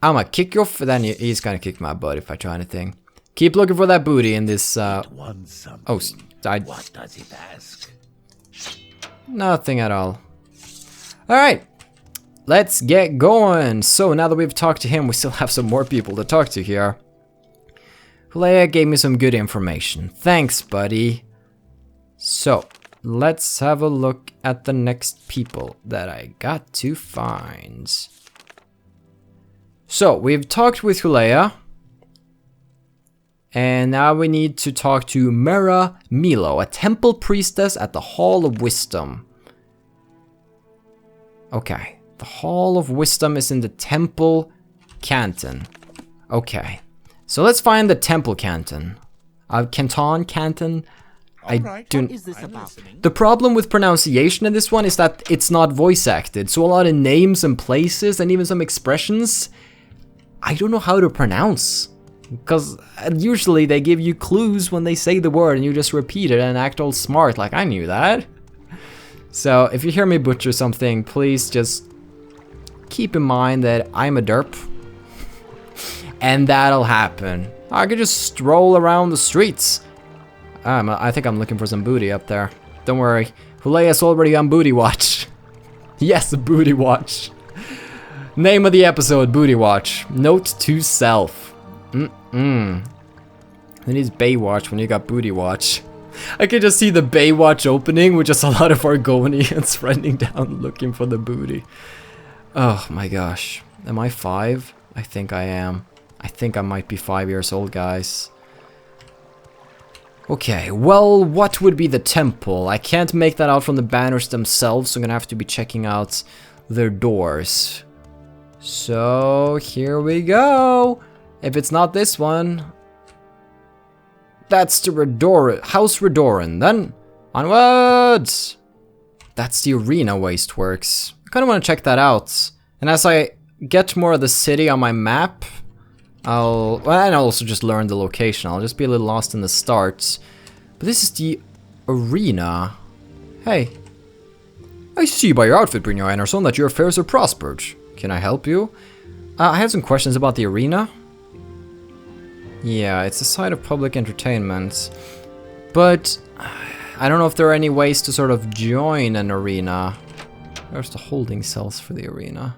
I'm gonna kick you off, then he's gonna kick my butt if I try anything. Keep looking for that booty in this, Oh, What does it ask? Nothing at all. Alright. Let's get going. So, now that we've talked to him, we still have some more people to talk to here. Leia gave me some good information. Thanks, buddy. So, let's have a look at the next people that I got to find. So, we've talked with Hulea. And now we need to talk to Mera Milo, a temple priestess at the Hall of Wisdom. Okay, the Hall of Wisdom is in the Temple Canton. Okay, so let's find the Temple Canton. Canton? What is this about? The problem with pronunciation in this one is that it's not voice acted, so a lot of names and places and even some expressions, I don't know how to pronounce. Because usually they give you clues when they say the word and you just repeat it and act all smart like I knew that. So if you hear me butcher something, please just keep in mind that I'm a derp. And that'll happen. I could just stroll around the streets. I think I'm looking for some booty up there. Don't worry, Hulea's already on Bootywatch. Yes, Bootywatch. Name of the episode, Bootywatch. Note to self. It is Baywatch when you got Bootywatch. I can just see the Baywatch opening with just a lot of Argonians running down looking for the booty. Oh my gosh. Am I 5? I think I am. I think I might be 5 years old, guys. Okay, well, what would be the temple? I can't make that out from the banners themselves, so I'm gonna have to be checking out their doors. So, here we go. If it's not this one, that's the House Redoran. Then, onwards! That's the arena Wasteworks. I kind of want to check that out. And as I get more of the city on my map, and I'll also just learn the location. I'll just be a little lost in the starts. But this is the arena. Hey. I see by your outfit, Brynjar Einarsson, that your affairs are prospered. Can I help you? I had some questions about the arena. Yeah, it's a site of public entertainment. But I don't know if there are any ways to sort of join an arena. There's the holding cells for the arena.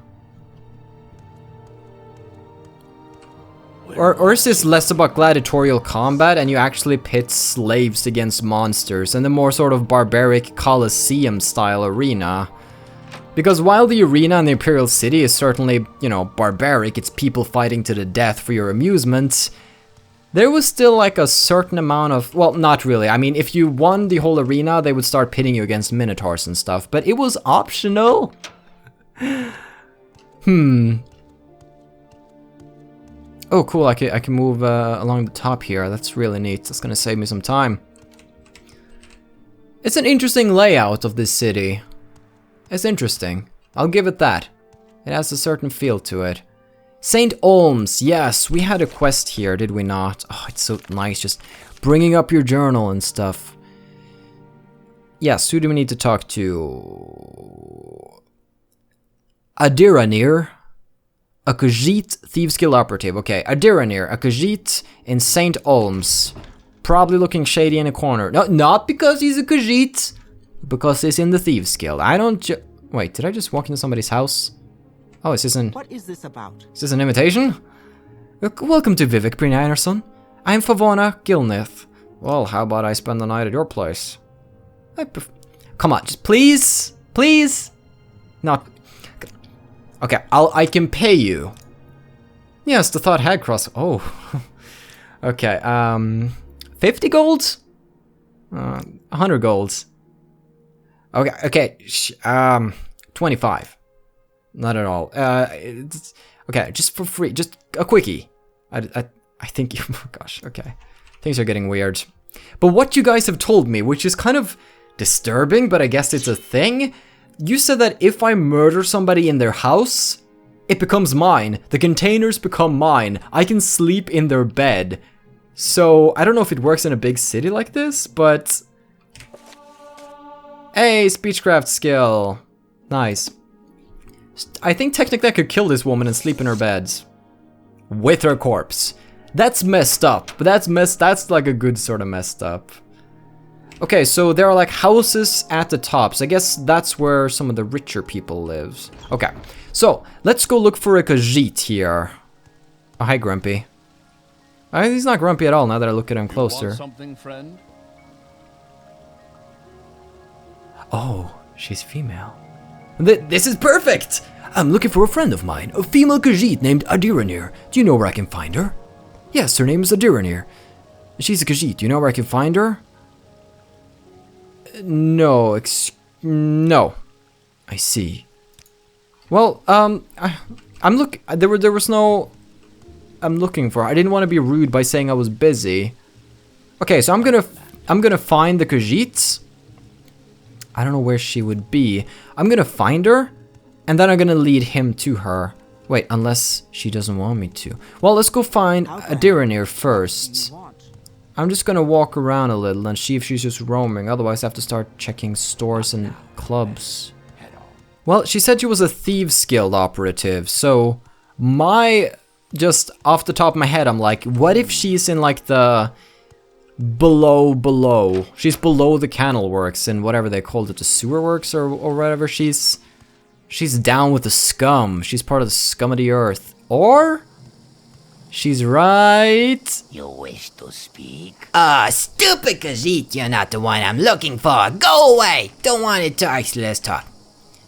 Or is this less about gladiatorial combat and you actually pit slaves against monsters and the more sort of barbaric Colosseum style arena? Because while the arena in the Imperial City is certainly, you know, barbaric, it's people fighting to the death for your amusement, there was still like a certain amount of, well, not really. I mean, if you won the whole arena, they would start pitting you against minotaurs and stuff, but it was optional. Oh, cool, I can move along the top here. That's really neat. That's gonna save me some time. It's an interesting layout of this city. It's interesting. I'll give it that. It has a certain feel to it. St. Ohms, yes, we had a quest here, did we not? Oh, it's so nice just bringing up your journal and stuff. Yes, who do we need to talk to? Adiranir. A Khajiit Thieves Guild operative. Okay, Adiranir, a Khajiit in St. Ohms. Probably looking shady in a corner. No, not because he's a Khajiit. Because he's in the Thieves Guild. I don't wait, did I just walk into somebody's house? Oh, is this an... What is this about? Is this an invitation? Welcome to Vivec, Brynjar Einarsson. I'm Favona Gilnith. Well, how about I spend the night at your place? Come on, just please? Please? Not... Okay, I can pay you. Yes, the thought had crossed. Oh. Okay, 50 golds? 100 golds. Okay, 25. Not at all. Okay, just for free, just a quickie. I think you, oh gosh, okay. Things are getting weird. But what you guys have told me, which is kind of disturbing, but I guess it's a thing. You said that if I murder somebody in their house, it becomes mine. The containers become mine. I can sleep in their bed. So, I don't know if it works in a big city like this, but... Hey, speechcraft skill. Nice. I think technically I could kill this woman and sleep in her beds. With her corpse. That's messed up, but that's like a good sort of messed up. Okay, so there are like houses at the top, so I guess that's where some of the richer people live. Okay, so let's go look for a Khajiit here. Oh, hi, Grumpy. He's not grumpy at all now that I look at him closer. Want something, friend? Oh, she's female. This is perfect! I'm looking for a friend of mine, a female Khajiit named Adiranir. Do you know where I can find her? Yes, her name is Adiranir. She's a Khajiit. Do you know where I can find her? No, no. I see. Well, I'm there was no... I'm looking for her. I didn't want to be rude by saying I was busy. Okay, so I'm gonna find the Khajiits. I don't know where she would be. I'm gonna find her, and then I'm gonna lead him to her. Wait, unless she doesn't want me to. Well, let's go find Adiranir first. I'm just gonna walk around a little and see if she's just roaming. Otherwise, I have to start checking stores and clubs. Well, she said she was a Thieves Guild operative, so just off the top of my head, I'm like, what if she's in like the below? She's below the canal works and whatever they called it, the sewer works or whatever. She's down with the scum. She's part of the scum of the earth. Or She's right. You wish to speak? Stupid Khajiit, you're not the one I'm looking for. Go away. Don't want to talk, so let's talk.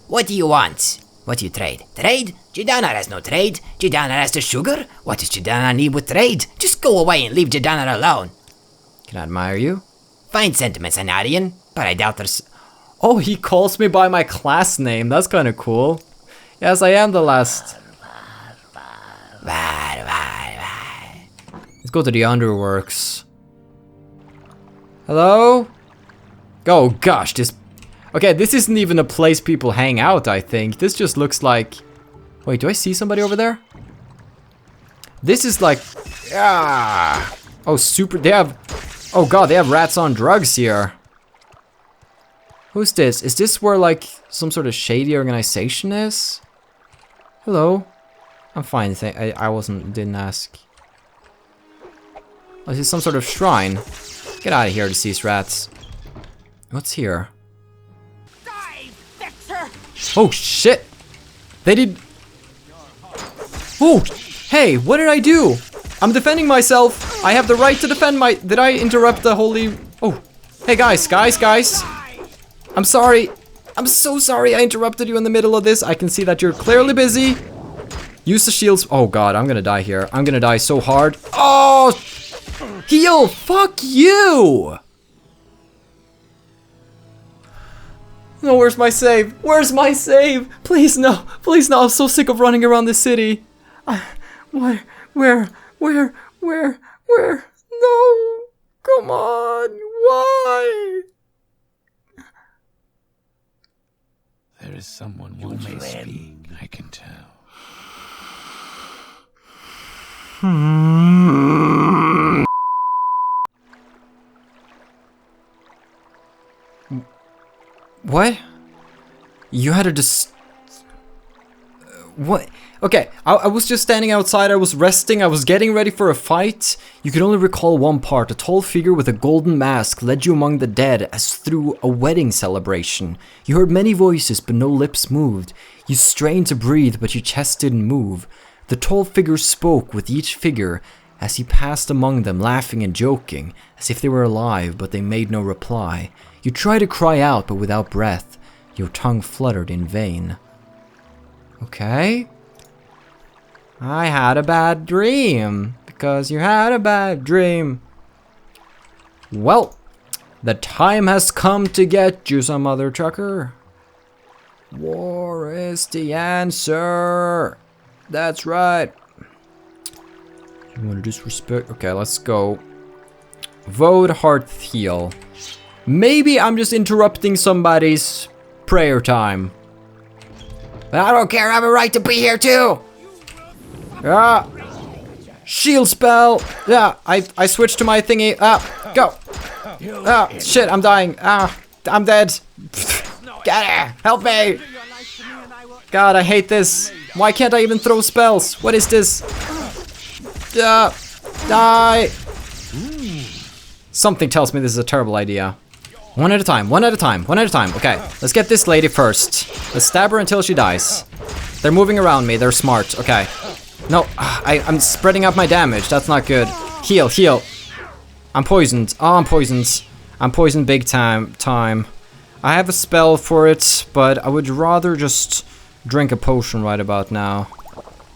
What do you want? What do you trade? Trade? Jadana has no trade. Jadana has the sugar. What does Jadana need with trade? Just go away and leave Jadana alone. Can I admire you? Fine sentiments, Anarian, but I doubt there's... Oh, he calls me by my class name. That's kind of cool. Yes, I am the last. Let's go to the underworks. Hello? Oh gosh, this... Okay, this isn't even a place people hang out, I think. This just looks like... Wait, do I see somebody over there? This is like... Ah! Oh, super... They have... Oh god, they have rats on drugs here. Who's this? Is this where, like, some sort of shady organization is? Hello? I'm fine. I didn't ask. Oh, this is some sort of shrine. Get out of here, deceased rats. What's here? Oh, shit! They did... Oh! Hey, what did I do? I'm defending myself. I have the right to defend my... Did I interrupt the holy... Oh. Hey, guys. I'm sorry. I'm so sorry I interrupted you in the middle of this. I can see that you're clearly busy. Use the shields. Oh, God. I'm gonna die here. I'm gonna die so hard. Oh! Heal! Fuck you! No, where's my save? Where's my save? Please, no. Please, no. I'm so sick of running around this city. Where? No. Come on. Why? There is someone who may speak, I can tell. What? You had a what? Okay, I was just standing outside, I was resting, I was getting ready for a fight. You could only recall one part. A tall figure with a golden mask led you among the dead as through a wedding celebration. You heard many voices, but no lips moved. You strained to breathe, but your chest didn't move. The tall figure spoke with each figure as he passed among them, laughing and joking, as if they were alive, but they made no reply. You tried to cry out, but without breath. Your tongue fluttered in vain. Okay. I had a bad dream. Because you had a bad dream. Well, the time has come to get you, some other trucker. War is the answer. That's right. You want to disrespect? Okay, let's go. Vote heart heal. Maybe I'm just interrupting somebody's prayer time. But I don't care, I have a right to be here too! Ah! Shield spell! Yeah, I switched to my thingy. Ah, go! Ah, shit, I'm dying. Ah, I'm dead. Get here! Help me! God, I hate this. Why can't I even throw spells? What is this? Die! Something tells me this is a terrible idea. One at a time, one at a time, one at a time. Okay, let's get this lady first. Let's stab her until she dies. They're moving around me, they're smart. Okay. No, I'm spreading out my damage. That's not good. Heal, heal. I'm poisoned. Oh, I'm poisoned. I'm poisoned big time. I have a spell for it, but I would rather just drink a potion right about now.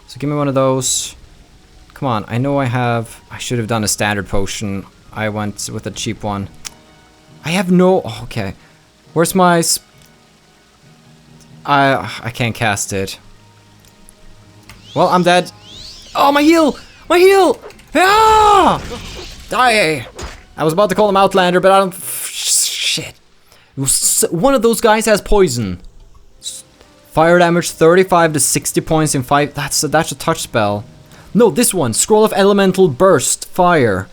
So give me one of those. Come on, I know I should have done a standard potion. I went with a cheap one. I have no... Oh, okay. Where's my... I can't cast it. Well, I'm dead. Oh, my heal! My heal! Ah! Die! I was about to call him Outlander, but I don't... Shit. One of those guys has poison. Fire damage 35 to 60 points in 5... That's a touch spell. No, this one. Scroll of Elemental Burst. Fire.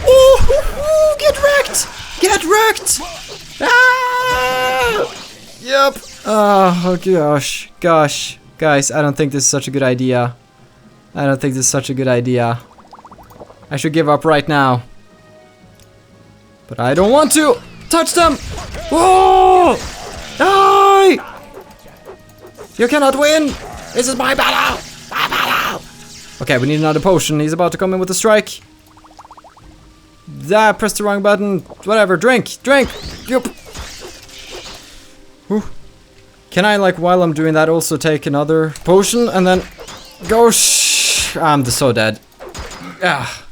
Oh, get wrecked! Get wrecked! Ah! Yep. Oh, gosh. Guys, I don't think this is such a good idea. I should give up right now. But I don't want to! Touch them! Oh! Die! You cannot win! This is my battle! My battle! Okay, we need another potion. He's about to come in with a strike. Ah, pressed the wrong button. Whatever, drink! Yup. Whew. Can I, like, while I'm doing that, also take another potion and then go I'm so dead. Ah.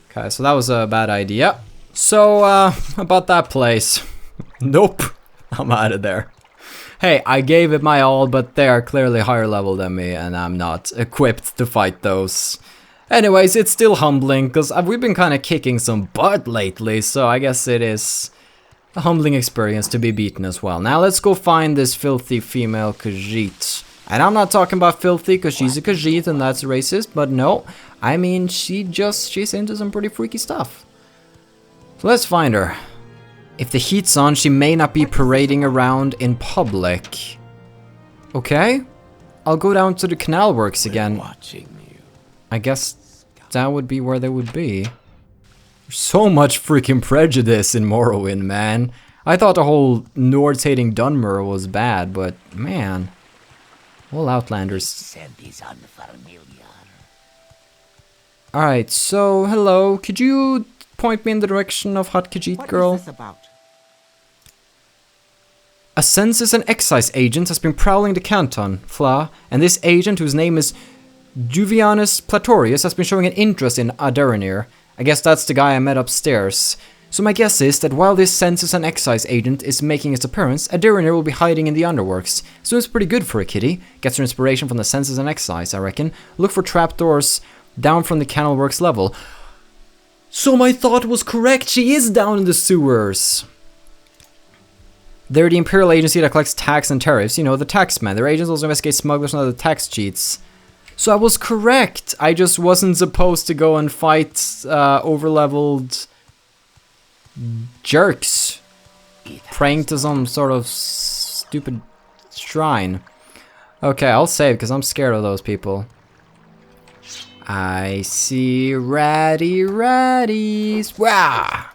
Okay, so that was a bad idea. So, about that place. Nope. I'm out of there. Hey, I gave it my all, but they are clearly higher level than me, and I'm not equipped to fight those. Anyways, it's still humbling, because we've been kind of kicking some butt lately, so I guess it is a humbling experience to be beaten as well. Now let's go find this filthy female Khajiit. And I'm not talking about filthy because she's a Khajiit and that's racist, but no. I mean, she's into some pretty freaky stuff. So let's find her. If the heat's on, she may not be parading around in public. Okay. I'll go down to the canal works again. Watching you. I guess that would be where they would be. There's so much freaking prejudice in Morrowind, man. I thought the whole Nords hating Dunmer was bad, but man. All Outlanders. Alright, so hello. Could you point me in the direction of Hot Khajiit girl? What is this about? A census and excise agent has been prowling the Canton, Fla, and this agent, whose name is Juvianus Platorius, has been showing an interest in Aderanir. I guess that's the guy I met upstairs. So my guess is that while this census and excise agent is making its appearance, Aderanir will be hiding in the underworks. So it's pretty good for a kitty. Gets her inspiration from the census and excise, I reckon. Look for trapdoors down from the canal works level. So my thought was correct, she is down in the sewers. They're the Imperial Agency that collects tax and tariffs, you know, the taxmen. Their agents also investigate smugglers and other tax cheats. So I was correct. I just wasn't supposed to go and fight overleveled jerks praying to some sort of stupid shrine. Okay, I'll save because I'm scared of those people. I see ratties. Wow!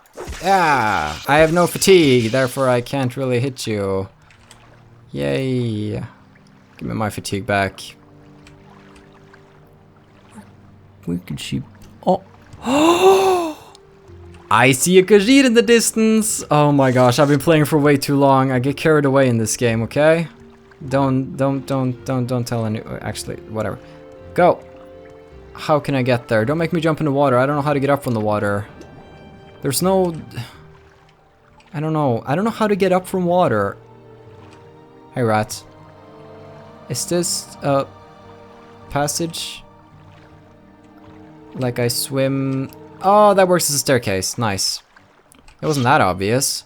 Ah! I have no fatigue, therefore I can't really hit you. Yay! Give me my fatigue back. Where could she? Oh! I see a Khajiit in the distance. Oh my gosh! I've been playing for way too long. I get carried away in this game. Okay? Don't tell any. Actually, whatever. Go. How can I get there? Don't make me jump in the water. I don't know how to get up from the water. There's no... I don't know. I don't know how to get up from water. Hey, rat. Is this a passage? Like I swim... Oh, that works as a staircase. Nice. It wasn't that obvious.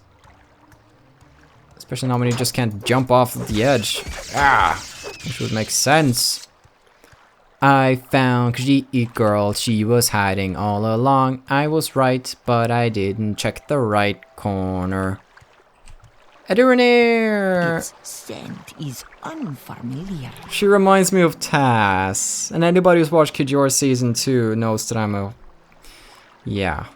Especially not when you just can't jump off the edge. Ah! Which would make sense. I found Khajiit girl, she was hiding all along. I was right, but I didn't check the right corner. Aderanir! Its scent is unfamiliar. She reminds me of Tass. And anybody who's watched Khajiit season 2 knows that I'm a... Yeah.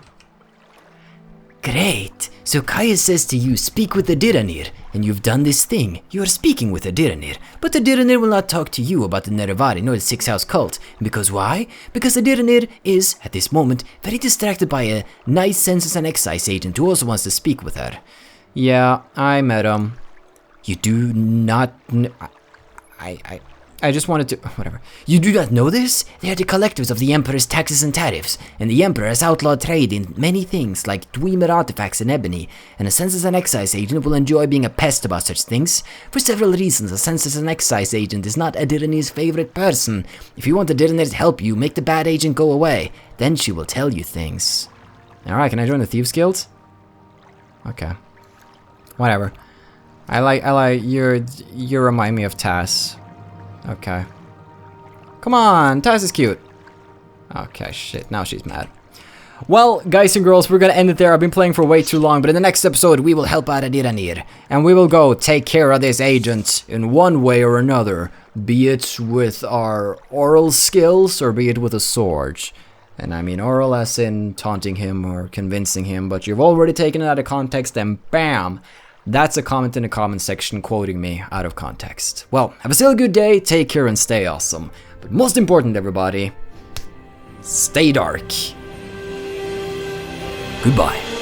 Great. So Kaya says to you, speak with the Aderanir, and you've done this thing. You are speaking with the Aderanir, but the Aderanir will not talk to you about the Nerevari nor the Six House cult. Because why? Because the Aderanir is, at this moment, very distracted by a nice census and excise agent who also wants to speak with her. Yeah, I met him. You do not... I just wanted to... Whatever. You do not know this? They are the collectors of the Emperor's taxes and tariffs, and the Emperor has outlawed trade in many things, like Dwemer artifacts and ebony, and a census and excise agent will enjoy being a pest about such things. For several reasons, a census and excise agent is not Aderanir's favorite person. If you want Aderanir to help you, make the bad agent go away. Then she will tell you things. Alright, can I join the Thieves Guild? Okay. Whatever. I like, you remind me of Tass. Okay. Come on, Tass is cute. Okay, shit, now she's mad. Well, guys and girls, we're gonna end it there. I've been playing for way too long, but in the next episode, we will help out Aderanir. And we will go take care of this agent in one way or another. Be it with our oral skills, or be it with a sword. And I mean oral as in taunting him or convincing him, but you've already taken it out of context and BAM! That's a comment in the comment section quoting me out of context. Well, have a still good day, take care and stay awesome. But most important, everybody, stay dark. Goodbye.